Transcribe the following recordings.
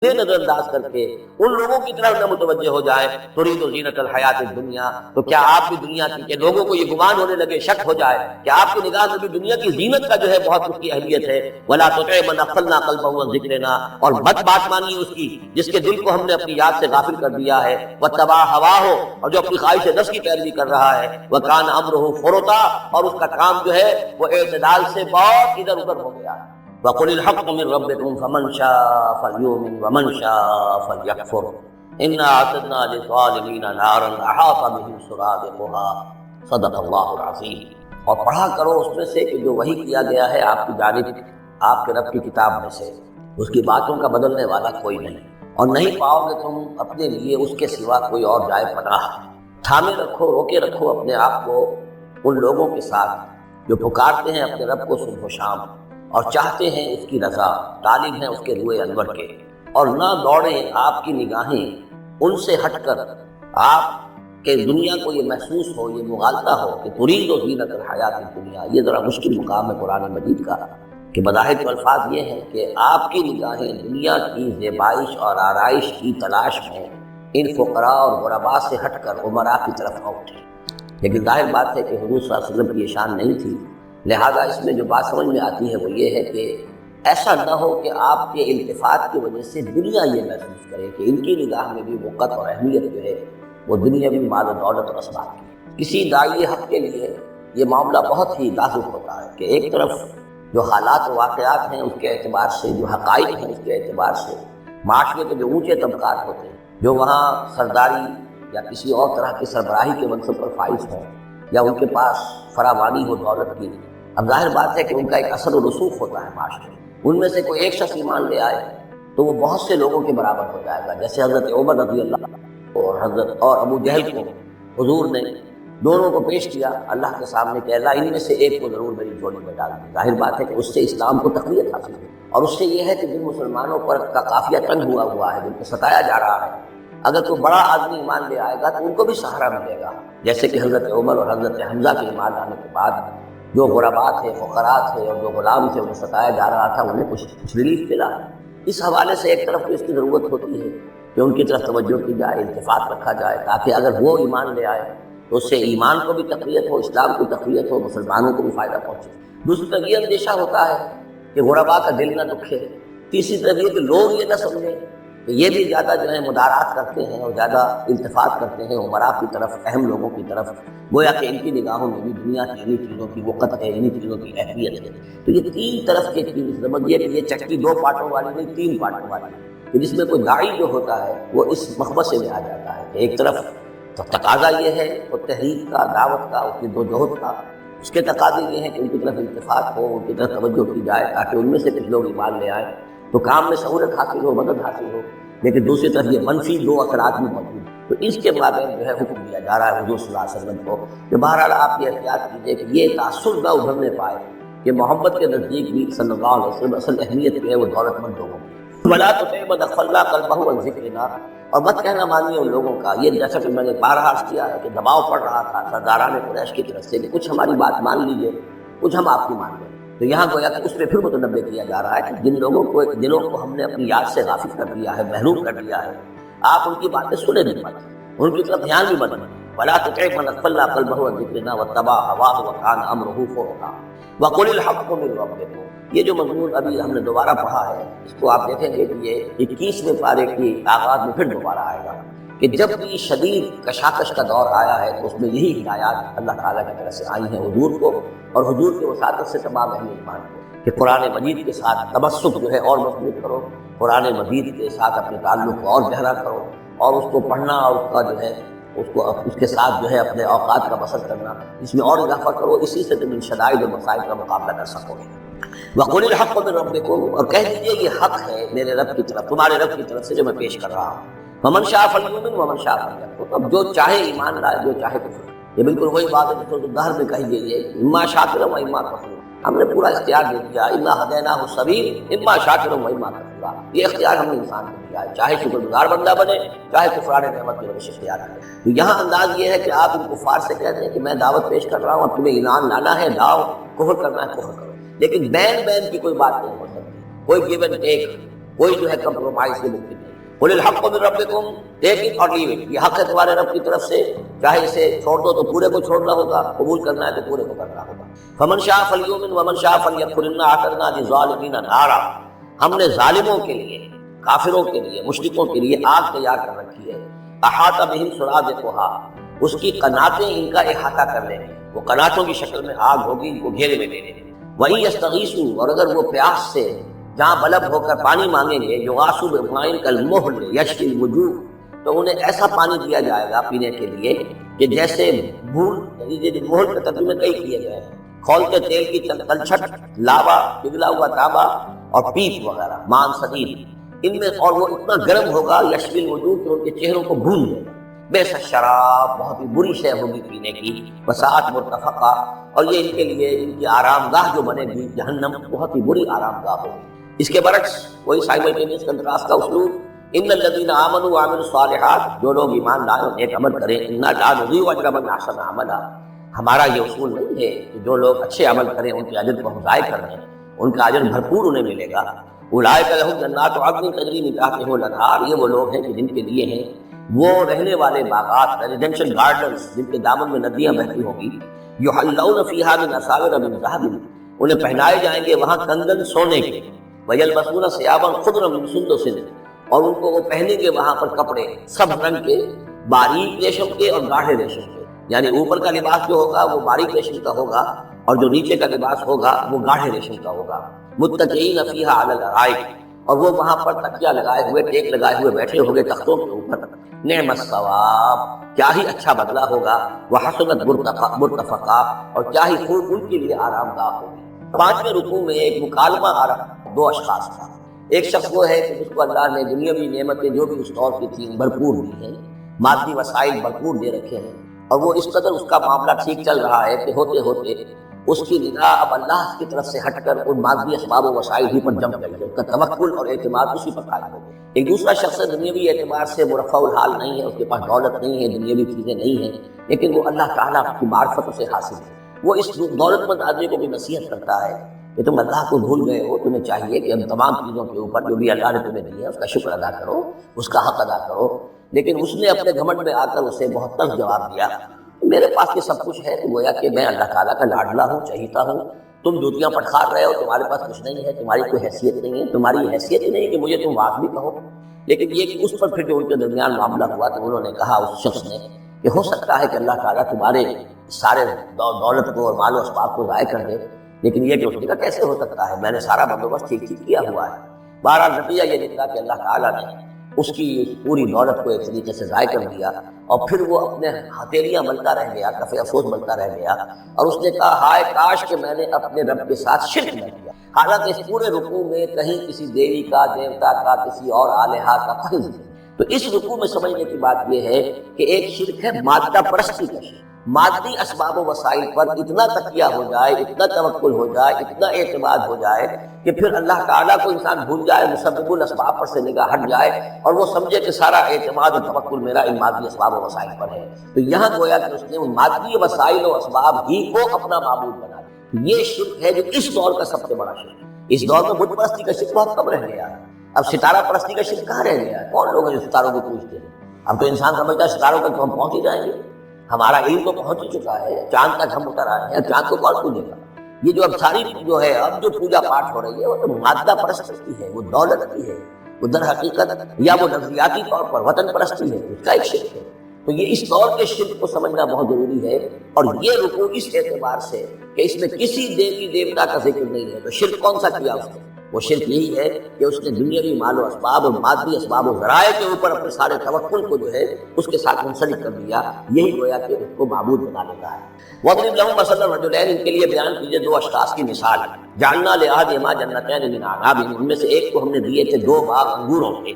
نظر انداز کر کے ان لوگوں کی طرف نہ متوجہ ہو جائے ترید زینت الحیات الدنیا، تو کیا آپ بھی دنیا کی کہ لوگوں کو یہ گمان ہونے لگے، شک ہو جائے کہ آپ کی نگاہ میں بھی دنیا کی زینت کا جو ہے بہت اس کی اہمیت ہے۔ ولا تطع من اغفلنا قلبه عن ذکرنا، اور مت بات مانیے اس کی جس کے دل کو ہم نے اپنی یاد سے غافل کر دیا ہے، واتبع ہواہ، اور جو اپنی خواہش نفس کی پیروی کر رہا ہے، وکان امرہ فرطا، اور اس کا کام جو ہے وہ اعتدال سے بہت ادھر ادھر ہو گیا ہے۔ وَقُلِ الْحَقُّ مِن رَّبِّكُمْ فَمَن شَاءَ فَلْيُؤْمِن وَمَن شَاءَ فَلْيَكْفُرْ إِنَّا أَعْتَدْنَا لِلظَّالِمِينَ نَارًا أَحَاطَ بِهِمْ سُرَادِقُهَا صدق اللہ العظیم۔ اور پڑھا کرو اس میں سے کہ جو وحی کیا گیا ہے آپ کی جانب آپ کے رب کی کتاب میں سے، اس کی باتوں کا بدلنے والا کوئی نہیں، اور نہیں پاؤ گے تم اپنے لیے اس کے سوا کوئی اور جائے پناہ۔ تھامے رکھو، روکے رکھو اپنے آپ کو ان لوگوں کے ساتھ جو پکارتے ہیں اپنے رب کو صبح و شام اور چاہتے ہیں اس کی رضا، طالب ہیں اس کے روئے انور کے، اور نہ دوڑیں آپ کی نگاہیں ان سے ہٹ کر آپ کے دنیا کو یہ محسوس ہو، یہ مغالطہ ہو کہ ترید و زینت الحیات الدنیا۔ یہ ذرا مشکل مقام ہے قرآن مجید کا کہ بظاہر الفاظ یہ ہیں کہ آپ کی نگاہیں دنیا کی زیبائش اور آرائش کی تلاش میں ان فقراء اور غرباء سے ہٹ کر عمراء کی طرف نہ اٹھیں۔ لیکن ظاہر بات ہے کہ حضور صلی اللہ علیہ وسلم کی یہ شان نہیں تھی، لہذا اس میں جو بات سمجھ میں آتی ہے وہ یہ ہے کہ ایسا نہ ہو کہ آپ کے التفات کی وجہ سے دنیا یہ محسوس کرے کہ ان کی نگاہ میں بھی وقت اور اہمیت جو ہے وہ دنیاوی مال و دولت اور اسباب کی۔ کسی داعی حق کے لیے یہ معاملہ بہت ہی نازک ہوتا ہے کہ ایک طرف جو حالات و واقعات ہیں اس کے اعتبار سے، جو حقائق ہیں اس کے اعتبار سے، معاشرے کے جو اونچے طبقات ہوتے ہیں جو وہاں سرداری یا کسی اور طرح کی سربراہی کے منصب پر فائز ہوں یا ان کے پاس فراوانی ہو دولت کی، اب ظاہر بات ہے کہ ان کا ایک اثر و رسوخ ہوتا ہے معاشرے میں۔ ان میں سے کوئی ایک شخص ایمان لے آئے تو وہ بہت سے لوگوں کے برابر ہو جائے گا، جیسے حضرت عمر رضی اللہ اور ابو جہل کو حضور نے دونوں کو پیش کیا اللہ کے سامنے کہ اللہ ان میں سے ایک کو ضرور میری جھولی میں ڈال دیں۔ ظاہر بات ہے کہ اس سے اسلام کو تقویت حاصل ہوئی، اور اس سے یہ ہے کہ جن مسلمانوں پر کا قافیہ تنگ ہوا ہے، جن کو ستایا جا رہا ہے، اگر کوئی بڑا آدمی ایمان لے آئے گا تو ان کو بھی سہارا ملے گا، جیسے کہ حضرت عمر اور حضرت حمزہ کے ایمان آنے کے بعد جو غرباء تھے، فقراء تھے اور جو غلام تھے انہیں ستایا جا رہا تھا، انہیں کچھ ریلیف ملا۔ اس حوالے سے ایک طرف تو اس کی ضرورت ہوتی ہے کہ ان کی طرف توجہ کی جائے، التفات رکھا جائے، تاکہ اگر وہ ایمان لے آئے تو اس سے ایمان کو بھی تقویت ہو، اسلام کو تقویت ہو، مسلمانوں کو بھی فائدہ پہنچے۔ دوسری طرف یہ اندیشہ ہوتا ہے کہ غرباء کا دل نہ دکھے۔ تیسری طرف یہ کہ لوگ یہ نہ سمجھیں کہ یہ بھی زیادہ جو ہے مدارات کرتے ہیں اور زیادہ التفات کرتے ہیں عمراء کی طرف، اہم لوگوں کی طرف، گویا کہ ان کی نگاہوں میں بھی دنیا کی انہی چیزوں کی وقت ہے، انہی چیزوں کی اہمیت ہے۔ تو یہ تین طرف کی چیز سمجھیے کہ یہ چکی دو پارٹوں والی نہیں، تین پارٹوں والی ہے، کہ جس میں کوئی داعی جو ہوتا ہے وہ اس مخبصے میں آ جاتا ہے کہ ایک طرف تو تقاضا یہ ہے وہ تحریک کا، دعوت کا، اس کی دو جہد کا، اس کے تقاضے یہ ہیں کہ ان کی طرف التفات ہو، ان کی طرف توجہ کی جائے تاکہ ان میں سے کچھ لوگ ایمان لے آئیں تو کام میں سہولت حاصل ہو، مدد حاصل ہو۔ لیکن دوسری طرف یہ منفی دو اثرات میں موجود ہیں، تو اس کے مابین جو ہے حکم دیا جا رہا ہے حضور صلی اللہ علیہ وسلم کو کہ بہرحال آپ یہ احتیاط کیجیے کہ یہ تاثر نہ ابھرنے پائے کہ محمد کے نزدیک بھی صلی اللہ علیہ وسلم اصل اہمیت جو ہے وہ دولت مند لوگوں کی۔ ولا تطع من اغفلنا قلبه عن ذکرنا، اور مت کہنا مانیے ان لوگوں کا، یہ جیسا کہ میں نے بارہا عرض کیا ہے کہ دباؤ پڑ رہا تھا سرداران قریش کی طرف سے کہ کچھ ہماری بات مان لیجیے، کچھ ہم آپ کی مان لیں۔ تو یہاں گویا کہ اس پہ پھر متنبہ کیا جا رہا ہے کہ جن لوگوں کو دلوں کو ہم نے اپنی یاد سے غافل کر دیا ہے، محروم کر دیا ہے، آپ ان کی باتیں سنیں بھی مت، ان کی طرف دھیان بھی مت دیں۔ ولا تطع من اغفلنا قلبه عن ذکرنا واتبع هواه وكان امره فرطا وقل الحق من ربكم۔ یہ جو مضمون ابھی ہم نے دوبارہ پڑھا ہے اس کو آپ دیکھیں گے کہ یہ 21ویں پارے کی آغاز میں پھر دوبارہ آئے گا کہ جب بھی شدید کشاکش کا دور آیا ہے تو اس میں یہی ہدایات اللہ تعالیٰ کی طرف سے آئی ہیں حضور کو اور حضور کے وساطت سے تمام اہل ایمان کو کہ قرآن مجید کے ساتھ تمسک جو ہے اور مضبوط کرو، قرآن مجید کے ساتھ اپنے تعلق کو اور گہرا کرو، اور اس کو پڑھنا اور اس کا جو ہے اس کے ساتھ جو ہے اپنے اوقات کا بسر کرنا، اس میں اور اضافہ کرو، اسی سے تم ان شدائد اور مسائل کا مقابلہ کر سکو گے۔ وَقُلِ الْحَقُّ مِن رَّبِّكُمْ، اور کہہ دیجیے یہ حق ہے میرے رب کی طرف، تمہارے رب کی طرف سے جو میں پیش کر رہا ہوں۔ وَمَن شَاءَ فَلْيُؤْمِنْ وَمَن شَاءَ فَلْيَكْفُرْ، اب جو چاہے ایمان لائے، جو چاہے کفر۔ یہ بالکل وہی بات ہے جو سورۃ الدہر میں کہی گئی ہے، اما شاکرا و اما کفورا، ہم نے پورا اختیار دے دیا، انا ہدیناہ السبیل اما شاکرا و اما کفورا، یہ اختیار ہم نے انسان کو دیا ہے، چاہے شکر گزار بندہ بنے، چاہے کفران نعمت کی روش اختیار کرے۔ تو یہاں انداز یہ ہے کہ آپ ان کفار سے کہتے ہیں کہ میں دعوت پیش کر رہا ہوں، اب تمہیں ایمان لانا ہے لاؤ، کفر کرنا ہے کفر کرو، لیکن بین کی کوئی بات نہیں ہو سکتی، کوئی گیو اینڈ ٹیک، کوئی جو ہے کمپرومائز سے ممکن نہیں۔ قل الحق من ربکم، ٹیک اٹ اور لیو اٹ، یہ حق ہے تمہارے رب کی طرف سے، چاہے اسے چھوڑ دو تو پورے کو چھوڑنا ہوگا، قبول کرنا ہے تو پورے کو کرنا ہوگا۔ فمن شاء فلیؤمن ومن شاء فلیکفر، انا اعتدنا للظالمین نارا، ہم نے ظالموں کے لیے، کافروں کے لیے، مشرکوں کے لیے آگ تیار کر رکھی ہے، احاطہ بہم سرادقها، اس کی قناتیں ان کا احاطہ کر لیں گے، وہ قناتوں کی شکل میں آگ ہوگی، ان کو گھیرے میں لے لیں گے۔ وَإِن يَسْتَغِيثُوا، اور اگر وہ پیاس سے جہاں بلب ہو کر پانی مانگیں گے، یغاثوا بماء کالمہل یشفی الوجوہ، تو انہیں ایسا پانی دیا جائے گا پینے کے لیے کہ جیسے مہل کا ترجمے کئی کیے گئے ہیں، کھولتے تیل کی تلچھٹ، لاوا، پگھلا ہوا تانبا اور پیپ وغیرہ، مان صدید ان میں، اور وہ اتنا گرم ہوگا یشفی الوجوہ کہ ان کے چہروں کو بھون دے گا۔ بیس شراب، بہت ہی بری شے ہوگی پینے کی، وساعت مرتفقہ، اور یہ ان کے لیے ان کی آرام گاہ جو بنے گی جہنم، بہت ہی بری آرام گاہ ہوگی۔ اس کے برعکس وہی سائملٹینیس کنٹراسٹ کا اسلوب، ان الذین آمنوا وعملوا الصالحات، جو لوگ ایمان لائے اور نیک عمل کریں، انا لا نضیع اجر من احسن عملا، ہمارا یہ اصول نہیں ہے کہ جو لوگ اچھے عمل کریں ان کے اجر کو ہم ضائع کر دیں، ان کا اجر بھرپور انہیں ملے گا۔ اولئک لہم جنات عدن تجری من تحتها الانہار، یہ وہ لوگ ہیں کہ جن کے لیے ہیں وہ رہنے والے باغات، ریزیڈینشل گارڈنز، جن کے دامن میں ندیاں بہتی ہوں گی، یحلون فیہا من اساور من ذہب، انہیں پہنائے جائیں گے وہاں کنگن سونے کے، ویلبسون ثیابا خضرا من سندس، اور ان کو وہ پہنیں گے وہاں پر کپڑے سب رنگ کے، باریک ریشم کے اور گاڑھے ریشم کے، یعنی اوپر کا لباس جو ہوگا وہ باریک ریشم کا ہوگا اور جو نیچے کا لباس ہوگا وہ گاڑھے ریشم کا ہوگا۔ متکئین فیہا علی الارائک، اور وہ وہاں پر تکیہ لگائے ہوئے، ٹیک لگائے ہوئے بیٹھے ہوں گے تختوں کے اوپر۔ نعم الثواب، کیا ہی اچھا بدلہ ہوگا، وحسنت مرتفقہ، اور کیا ہی خوب ان کے لیے آرام گاہ ہوگی۔ پانچویں رکوع میں ایک مکالمہ آ رہا دو اشخاص کا، ایک شخص وہ ہے کہ جس کو اللہ نے دنیاوی نعمتیں جو بھی اس دور کی تھیں بھرپور دی ہیں، مادی وسائل بھرپور دے رکھے ہیں، اور وہ اس قدر اس کا معاملہ ٹھیک چل رہا ہے کہ ہوتے ہوتے اس کی نگاہ اب اللہ کی طرف سے ہٹ کر ان مادی اسباب و وسائل ہی پر جم گئی ہے، اس کا توکل اور اعتماد اسی پر قائم ہو گیا۔ ایک دوسرا شخص دنیاوی اعتبار سے مرفع الحال نہیں ہے، اس کے پاس دولت نہیں ہے، دنیاوی چیزیں نہیں ہیں، لیکن وہ اللہ تعالیٰ کی معرفت سے حاصل ہے۔ وہ اس دولت مند آدمی کو بھی نصیحت کرتا ہے کہ تم اللہ کو بھول گئے ہو، تمہیں چاہیے کہ ہم تمام چیزوں کے اوپر جو بھی اللہ نے تمہیں دی ہے اس کا شکر ادا کرو، اس کا حق ادا کرو۔ لیکن اس نے اپنے گھمنڈ میں آ کر اسے بہت تلخ جواب دیا، میرے پاس یہ سب کچھ ہے، تو گویا کہ میں اللہ تعالیٰ کا لاڈلا ہوں، چہیتا ہوں، تم جوتیاں پٹخار رہے ہو، تمہارے پاس کچھ نہیں ہے، تمہاری کوئی حیثیت نہیں ہے، تمہاری حیثیت ہی نہیں کہ مجھے تم واقعی کہو۔ لیکن یہ کہ اس پر پھر جو ان کے درمیان معاملہ ہوا تو انہوں نے کہا اس شخص نے کہ ہو سکتا ہے کہ اللہ تعالیٰ تمہارے سارے دولت کو اور مال و اسباب کو ضائع کر دے، لیکن یہ کہ اس نے کہا کیسے ہو سکتا ہے، میں نے سارا بندوبست ٹھیک کیا ہوا ہے۔ بہرحال نتیجہ یہ نکلا کہ اللہ تعالیٰ نے اس کی پوری دولت کو ایک طریقے سے ضائع کر دیا، اور پھر وہ اپنے ہتھیلیاں ملتا رہ گیا، کف افسوس ملتا رہ گیا، اور اس نے کہا ہائے کاش کہ میں نے اپنے رب کے ساتھ شرک نہ کیا۔ حالانکہ اس پورے رکوع میں کہیں کسی دیوی کا، دیوتا کا، کسی اور الہہ کا فحش نہیں۔ تو اس رکوع میں سمجھنے کی بات یہ ہے کہ ایک شرک ہے مادہ پرستی کا شرک، مادی اسباب و وسائل پر اتنا تکیہ ہو جائے، اتنا توکل ہو جائے، اتنا اعتماد ہو جائے کہ پھر اللہ تعالیٰ کو انسان بھول جائے، مسبب الاسباب پر سے نگاہ ہٹ جائے اور وہ سمجھے کہ سارا اعتماد اور توکل میرا ان مادی اسباب و وسائل پر ہے۔ تو یہاں گویا کہ اس نے ان مادی وسائل و اسباب ہی کو اپنا معبود بنا دیا۔ یہ شرک ہے جو اس دور کا سب سے بڑا شرک ہے۔ اس دور میں بت پرستی کا شرک بہت کم رہ گیا، اب ستارہ پرستی کا شرک کہاں رہ گیا؟ کون لوگ ہیں جو ستاروں کو پوجتے ہیں؟ اب تو انسان سمجھتا ہے ستاروں تک تو ہم پہنچ ہی جائیں گے، ہمارا علم تو پہنچ ہی چکا ہے، چاند تک ہم اتر آئے ہیں، چاند کو کون پوجے گا؟ یہ جو اب ساری جو ہے اب جو پوجا پاٹ ہو رہی ہے وہ تو مادہ پرستی کی ہے، وہ دولت کی ہے، وہ در حقیقت یا وہ نظریاتی طور پر وطن پرستی ہے، اس کا ایک شرک ہے۔ تو یہ اس دور کے شرک کو سمجھنا بہت ضروری ہے، اور یہ رکوع اس اعتبار سے کہ اس میں کسی دیوی دیوتا کا ذکر نہیں ہے۔ تو شرک کون سا کیا اس نے؟ وہ شرک یہی ہے کہ اس نے دنیاوی مال و اسباب اور مادی اسباب و ذرائع کے اوپر اپنے سارے توکل کو جو ہے اس کے ساتھ منسلک کر دیا، یہی گویا کہ اس کو معبود بنا لیتا ہے۔ وَاضْرِبْ لَهُم مَثَلًا رَجُلَيْنِ، ان کے لیے بیان کیجیے دو اشخاص کی مثال۔ جَعَلْنَا لِأَحَدِهِمَا جَنَّتَيْنِ مِنْ أَعْنَابٍ، ان میں سے ایک کو ہم نے دیے تھے دو باغ انگوروں کے،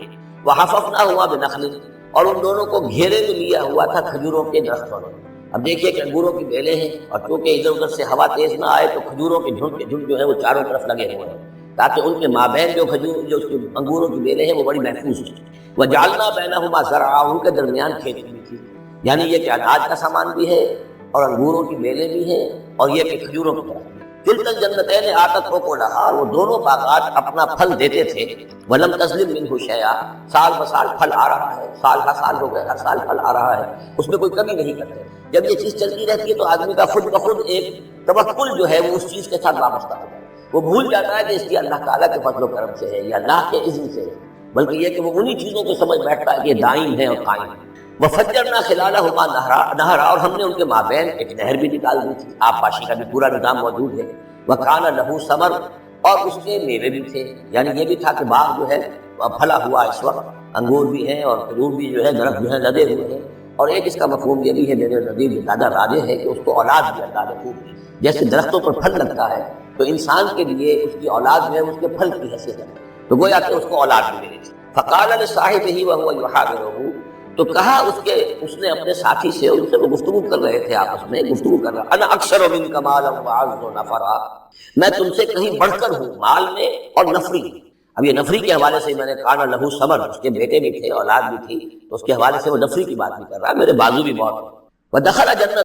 وَحَفَفْنَاهُمَا بِنَخْلٍ، اور ان دونوں کو گھیرے میں لیا ہوا تھا کھجوروں کے درختوں نے۔ اب دیکھیے کہ انگوروں کی بیلیں ہیں، اور چونکہ ادھر ادھر سے ہوا تیز نہ آئے تو کھجوروں کے جھنڈ جو ہے وہ چاروں طرف لگے ہوئے ہیں، تاکہ ان کے مابین جو اس کے انگوروں کی بیلیں ہیں وہ بڑی محفوظ ہیں۔ وَجَعَلْنَا بَيْنَهُمَا زَرْعًا، ان کے درمیان کھیتی بھی تھی، یعنی یہ کہ اناج کا سامان بھی ہے اور انگوروں کی بیلیں بھی ہیں، اور یہ کہ کھجوروں کی طرف۔ کلتا الجنتین آتت اکلھا، وہ دونوں باغات اپنا پھل دیتے تھے، ولم تظلم منہ شیئا، سال بسال پھل آ رہا ہے، سال ہر سال ہو گئے، ہر سال پھل آ رہا ہے، اس میں کوئی کمی نہیں کرتے۔ جب یہ چیز چلتی رہتی ہے تو آدمی کا خود بخود ایک توکل جو ہے وہ اس چیز کے ساتھ وابستہ ہو جائے، وہ بھول جاتا ہے کہ اس کی اللہ تعالیٰ کے فضل و کرم سے ہے یا اللہ کے اذن سے ہے، بلکہ یہ کہ وہ انہی چیزوں کو سمجھ بیٹھتا ہے کہ یہ دائم ہے اور قائم ہے۔ وَفَجَّرْنَا خِلَالَهُمَا نَهْرًا، اور ہم نے ان کے مابین ایک نہر بھی نکال دی تھی، آبپاشی کا بھی پورا نظام موجود ہے۔ وَكَانَ لَهُ ثَمَرٌ، اور اس کے میوے بھی تھے، یعنی یہ بھی تھا کہ باغ جو ہے پھلا ہوا اس وقت، انگور بھی ہیں اور کھجور بھی جو ہے درخت جو ہے لدے ہوئے ہیں۔ اور ایک اس کا مفہوم یہ بھی ہے میرے نزدیک زیادہ راجح ہے کہ اس کو اولاد بھی اللہ نے خوب دی، جیسے درختوں پر پھل لگتا ہے تو انسان کے لیے اس کی اولاد جو ہے اس کے پھل کی حیثیت ہے، تو گویا کہ اس کو اولاد بھی ملی تھی۔ فَقَالَ لِصَاحِبِهِ وَهُوَ يُحَاوِرُهُ، تو کہا اس نے اپنے ساتھی سے، ان سے وہ گفتگو کر رہے تھے، آپس میں گفتگو کر رہا، انا اکثر منک مالا واعز نفرا، میں تم سے کہیں بڑھ کر ہوں مال میں اور نفری۔ اب یہ نفری کے حوالے سے میں نے کہا لہو ثمر، اس کے بیٹے بھی تھے، اولاد بھی تھی، تو اس کے حوالے سے وہ نفری کی بات بھی کر رہا ہے، میرے بازو بھی بہت ہیں۔ ودخل جنت